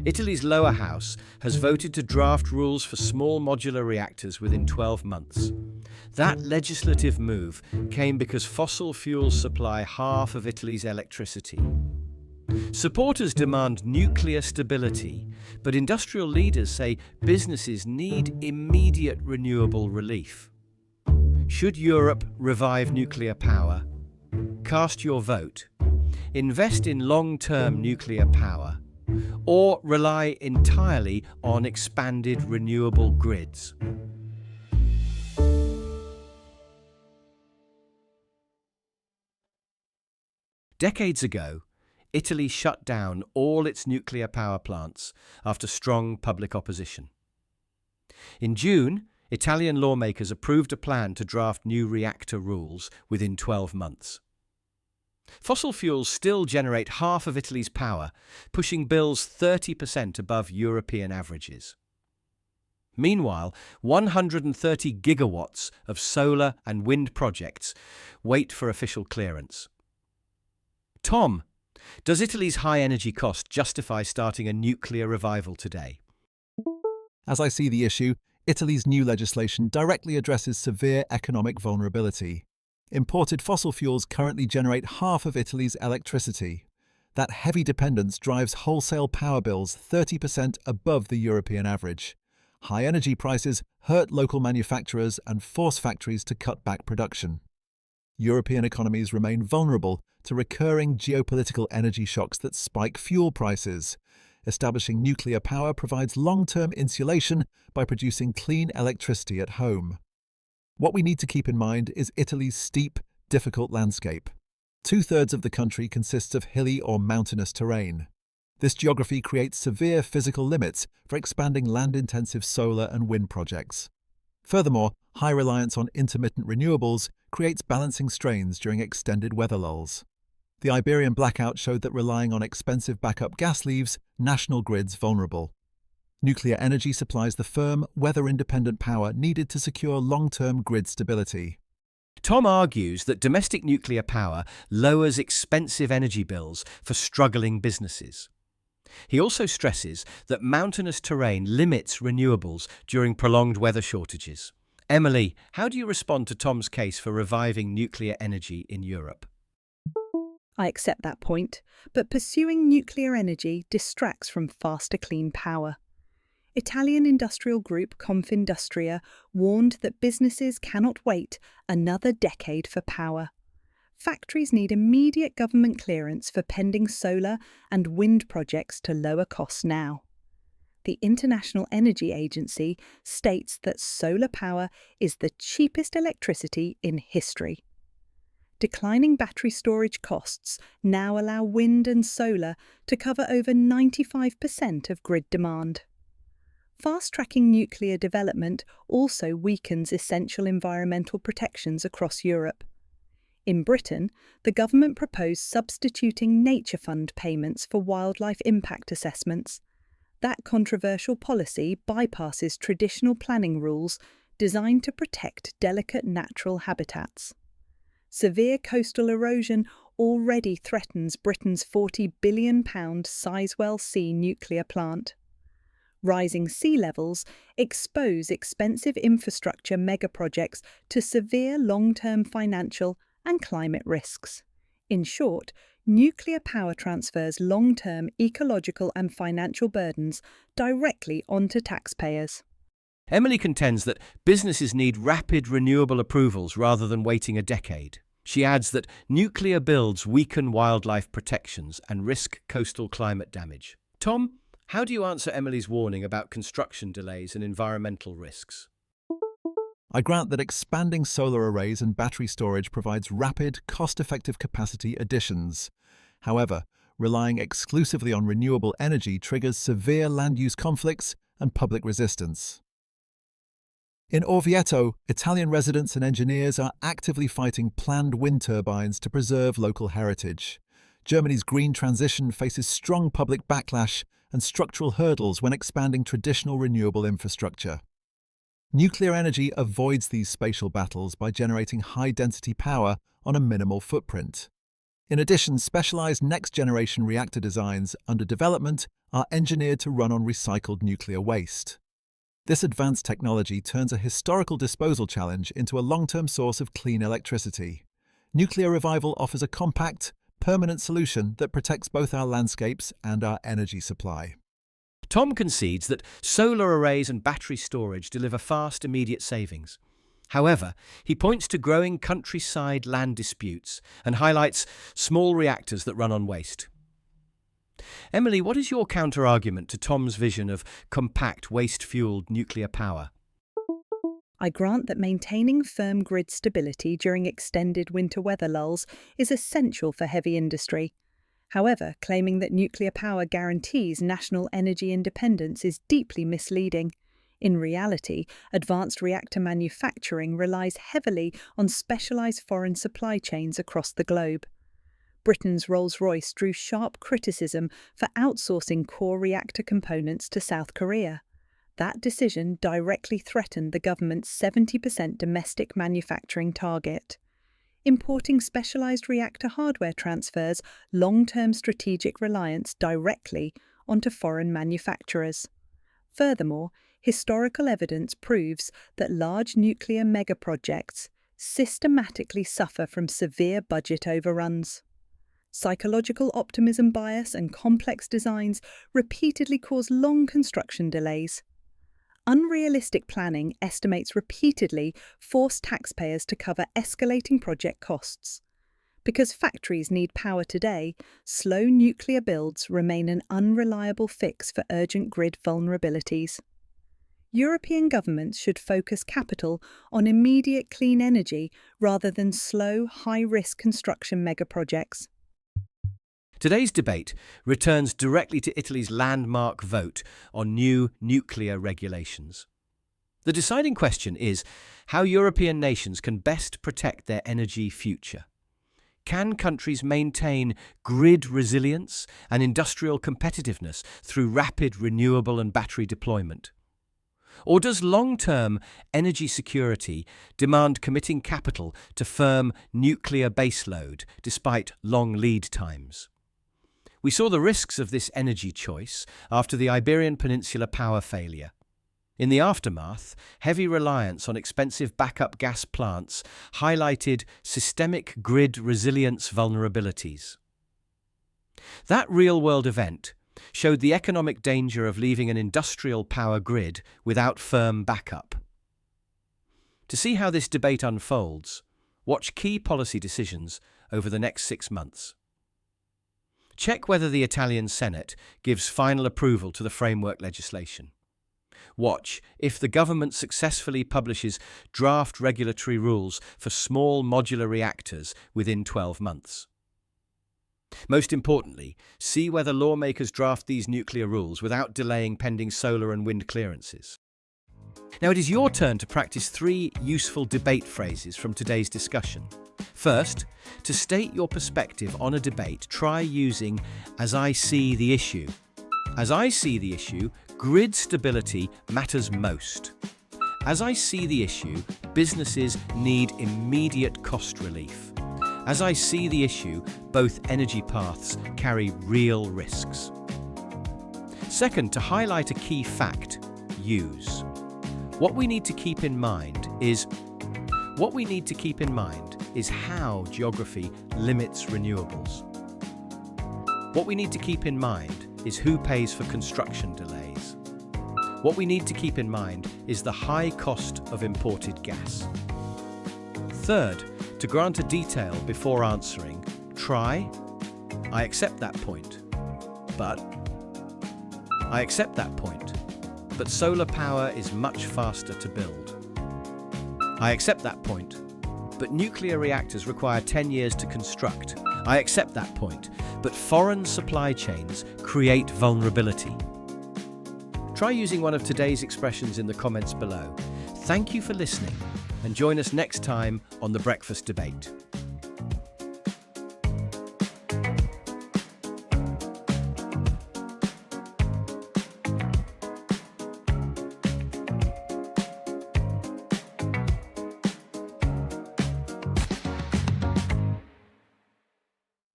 Italy's lower house has voted to draft rules for small modular reactors within 12 months. That legislative move came because fossil fuels supply half of Italy's electricity. Supporters demand nuclear stability, but industrial leaders say businesses need immediate renewable relief. Should Europe revive nuclear power? Cast your vote. Invest in long-term nuclear power, or rely entirely on expanded renewable grids. Decades ago, Italy shut down all its nuclear power plants after strong public opposition. In June, Italian lawmakers approved a plan to draft new reactor rules within 12 months. Fossil fuels still generate half of Italy's power, pushing bills 30% above European averages. Meanwhile, 130 gigawatts of solar and wind projects wait for official clearance. Tom, does Italy's high energy cost justify starting a nuclear revival today? As I see the issue, Italy's new legislation directly addresses severe economic vulnerability. Imported fossil fuels currently generate half of Italy's electricity. That heavy dependence drives wholesale power bills 30% above the European average. High energy prices hurt local manufacturers and force factories to cut back production. European economies remain vulnerable to recurring geopolitical energy shocks that spike fuel prices. Establishing nuclear power provides long-term insulation by producing clean electricity at home. What we need to keep in mind is Italy's steep, difficult landscape. 2/3 of the country consists of hilly or mountainous terrain. This geography creates severe physical limits for expanding land-intensive solar and wind projects. Furthermore, high reliance on intermittent renewables creates balancing strains during extended weather lulls. The Iberian blackout showed that relying on expensive backup gas leaves national grids vulnerable. Nuclear energy supplies the firm, weather-independent power needed to secure long-term grid stability. Tom argues that domestic nuclear power lowers expensive energy bills for struggling businesses. He also stresses that mountainous terrain limits renewables during prolonged weather shortages. Emily, how do you respond to Tom's case for reviving nuclear energy in Europe? I accept that point, but pursuing nuclear energy distracts from faster clean power. Italian industrial group Confindustria warned that businesses cannot wait another decade for power. Factories need immediate government clearance for pending solar and wind projects to lower costs now. The International Energy Agency states that solar power is the cheapest electricity in history. Declining battery storage costs now allow wind and solar to cover over 95% of grid demand. Fast-tracking nuclear development also weakens essential environmental protections across Europe. In Britain, the government proposed substituting Nature Fund payments for wildlife impact assessments. That controversial policy bypasses traditional planning rules designed to protect delicate natural habitats. Severe coastal erosion already threatens Britain's £40 billion Sizewell C nuclear plant. Rising sea levels expose expensive infrastructure megaprojects to severe long-term financial and climate risks. In short, nuclear power transfers long-term ecological and financial burdens directly onto taxpayers. Emily contends that businesses need rapid renewable approvals rather than waiting a decade. She adds that nuclear builds weaken wildlife protections and risk coastal climate damage. Tom, how do you answer Emily's warning about construction delays and environmental risks? I grant that expanding solar arrays and battery storage provides rapid, cost-effective capacity additions. However, relying exclusively on renewable energy triggers severe land-use conflicts and public resistance. In Orvieto, Italian residents and engineers are actively fighting planned wind turbines to preserve local heritage. Germany's green transition faces strong public backlash and structural hurdles when expanding traditional renewable infrastructure. Nuclear energy avoids these spatial battles by generating high-density power on a minimal footprint. In addition, specialized next-generation reactor designs under development are engineered to run on recycled nuclear waste. This advanced technology turns a historical disposal challenge into a long-term source of clean electricity. Nuclear revival offers a compact, permanent solution that protects both our landscapes and our energy supply. Tom concedes that solar arrays and battery storage deliver fast, immediate savings. However, he points to growing countryside land disputes and highlights small reactors that run on waste. Emily, what is your counter-argument to Tom's vision of compact, waste-fueled nuclear power? I grant that maintaining firm grid stability during extended winter weather lulls is essential for heavy industry. However, claiming that nuclear power guarantees national energy independence is deeply misleading. In reality, advanced reactor manufacturing relies heavily on specialised foreign supply chains across the globe. Britain's Rolls-Royce drew sharp criticism for outsourcing core reactor components to South Korea. That decision directly threatened the government's 70% domestic manufacturing target. Importing specialised reactor hardware transfers long-term strategic reliance directly onto foreign manufacturers. Furthermore, historical evidence proves that large nuclear megaprojects systematically suffer from severe budget overruns. Psychological optimism bias and complex designs repeatedly cause long construction delays. Unrealistic planning estimates repeatedly force taxpayers to cover escalating project costs. Because factories need power today, slow nuclear builds remain an unreliable fix for urgent grid vulnerabilities. European governments should focus capital on immediate clean energy rather than slow, high-risk construction megaprojects. Today's debate returns directly to Italy's landmark vote on new nuclear regulations. The deciding question is how European nations can best protect their energy future. Can countries maintain grid resilience and industrial competitiveness through rapid renewable and battery deployment? Or does long-term energy security demand committing capital to firm nuclear baseload despite long lead times? We saw the risks of this energy choice after the Iberian Peninsula power failure. In the aftermath, heavy reliance on expensive backup gas plants highlighted systemic grid resilience vulnerabilities. That real-world event showed the economic danger of leaving an industrial power grid without firm backup. To see how this debate unfolds, watch key policy decisions over the next 6 months. Check whether the Italian Senate gives final approval to the framework legislation. Watch if the government successfully publishes draft regulatory rules for small modular reactors within 12 months. Most importantly, see whether lawmakers draft these nuclear rules without delaying pending solar and wind clearances. Now it is your turn to practice 3 useful debate phrases from today's discussion. First, to state your perspective on a debate, try using "as I see the issue." As I see the issue, grid stability matters most. As I see the issue, businesses need immediate cost relief. As I see the issue, both energy paths carry real risks. Second, to highlight a key fact, use. What we need to keep in mind is how geography limits renewables. What we need to keep in mind is who pays for construction delays. What we need to keep in mind is the high cost of imported gas. Third, to grant a detail before answering, try, I accept that point, but solar power is much faster to build. I accept that point, but nuclear reactors require 10 years to construct. I accept that point, but foreign supply chains create vulnerability. Try using one of today's expressions in the comments below. Thank you for listening, and join us next time on The Breakfast Debate.